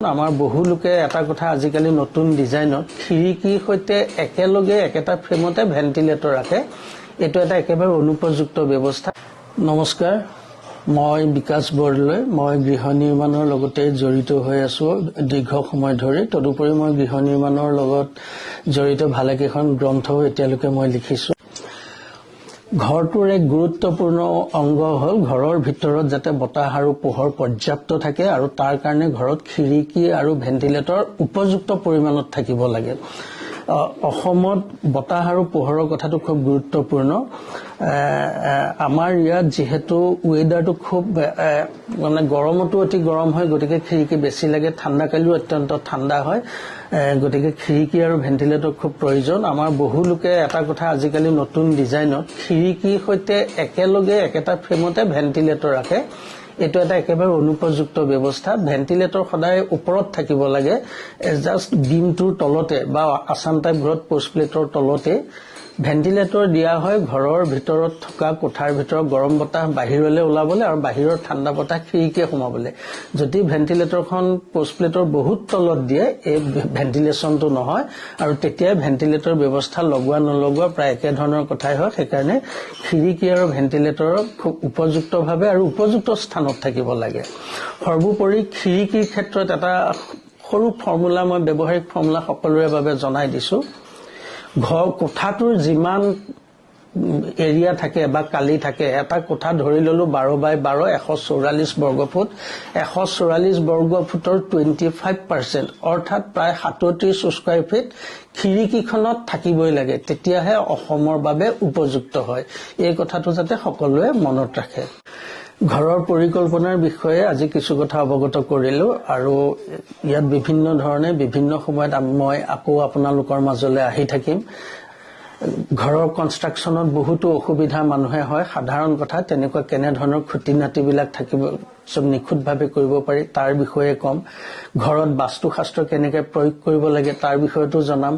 আমাৰ বহু লোকে এটা কথা আজিকালি নতুন ডিজাইনত খিৰিকীৰ সৈতে একেলগে একেটা ফ্ৰেমতে ভেন্টিলেটৰ ৰাখে। এইটো এটা একেবাৰে অনুপযুক্ত ব্যৱস্থা। নমস্কাৰ, মই বিকাশ বৰদলৈ। মই গৃহ নিৰ্মাণৰ লগতে জড়িত হৈ আছো দীৰ্ঘ সময় ধৰি। তদুপৰি মই গৃহ নিৰ্মাণৰ লগত জড়িত ভালেকেইখন গ্ৰন্থও এতিয়ালৈকে মই লিখিছো। ঘৰটোৰ এক গুৰুত্বপূৰ্ণ অংগ হ'ল ঘৰৰ ভিতৰত যাতে বতাহ আৰু পোহৰ পৰ্যাপ্ত থাকে আৰু তাৰ কাৰণে ঘৰত খিৰিকী আৰু ভেন্টিলেটৰ উপযুক্ত পৰিমাণত থাকিব লাগে। অসমত বতাহ আৰু পোহৰৰ কথাটো খুব গুৰুত্বপূৰ্ণ। আমাৰ ইয়াত যেহেতু ৱেডাৰটো খুব মানে গৰমতো অতি গৰম হয়, গতিকে খিৰিকী বেছি লাগে। ঠাণ্ডা কালিও অত্যন্ত ঠাণ্ডা হয়, গতিকে খিৰিকী আৰু ভেন্টিলেটৰ খুব প্ৰয়োজন। আমাৰ বহু লোকে এটা কথা আজিকালি নতুন ডিজাইনত খিৰিকীৰ সৈতে একেলগে একেটা ফ্ৰেমতে ভেন্টিলেটৰ ৰাখে। এইটো এটা একেবাৰে অনুপযুক্ত ব্যৱস্থা। ভেন্টিলেটৰ সদায় ওপৰত থাকিব লাগে, জাষ্ট বিমটোৰ তলতে বা আছাম টাইপ ঘৰত পোষ্ট প্লেটৰ তলতে ভেন্টিলেটৰ দিয়া হয়। ঘৰৰ ভিতৰত থকা কোঠাৰ ভিতৰত গৰম বতাহ বাহিৰলৈ ওলাবলৈ আৰু বাহিৰৰ ঠাণ্ডা বতাহ খিৰিকীয়ে সোমাবলৈ। যদি ভেন্টিলেটৰখন পোষ্ট প্লেটৰ বহুত তলত দিয়ে, এই ভেন্টিলেশ্যনটো নহয় আৰু তেতিয়াই ভেন্টিলেটৰ ব্যৱস্থা লগোৱা নলগোৱা প্ৰায় একেধৰণৰ কথাই হয়। সেইকাৰণে খিৰিকী আৰু ভেন্টিলেটৰ খুব উপযুক্তভাৱে আৰু উপযুক্ত স্থানত থাকিব লাগে। সৰ্বোপৰি খিৰিকীৰ ক্ষেত্ৰত এটা সৰু ফৰ্মুলা, মই ব্যৱহাৰিক ফৰ্মুলা সকলোৰে বাবে জনাই দিছো। কোঠাটোৰ যিমান এৰিয়া থাকে বা কালি থাকে, এটা কোঠা ধৰি ললো 12x12 144 বৰ্গ ফুট। 144 বৰ্গ ফুটৰ 25% অৰ্থাৎ প্ৰায় 37 স্কোয়াৰ ফিট খিৰিকীখনত থাকিবই লাগে। তেতিয়াহে অসমৰ বাবে উপযুক্ত হয়। এই কথাটো যাতে সকলোৱে মনত ৰাখে। ঘৰৰ পৰিকল্পনাৰ বিষয়ে আজি কিছু কথা অৱগত কৰিলো আৰু ইয়াত বিভিন্ন ধৰণে বিভিন্ন সময়ত মই আকৌ আপোনালোকৰ মাজলৈ আহি থাকিম। ঘৰৰ কনষ্ট্ৰাকশ্যনত বহুতো অসুবিধা মানুহে হয়, সাধাৰণ কথা। তেনেকুৱা কেনেধৰণৰ খুঁটি নাটিবিলাক থাকিব, চব নিখুঁতভাৱে কৰিব পাৰি তাৰ বিষয়ে ক'ম। ঘৰত বাস্তুশাস্ত্ৰ কেনেকৈ প্ৰয়োগ কৰিব লাগে তাৰ বিষয়তো জনাম।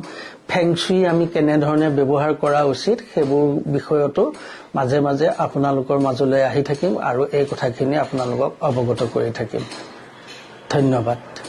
ফেংচুই আমি কেনেধৰণে ব্যৱহাৰ কৰা উচিত সেইবোৰ বিষয়তো মাজে মাজে আপোনালোকৰ মাজলৈ আহি থাকিম আৰু এই কথাখিনি আপোনালোকক অৱগত কৰি থাকিম। ধন্যবাদ।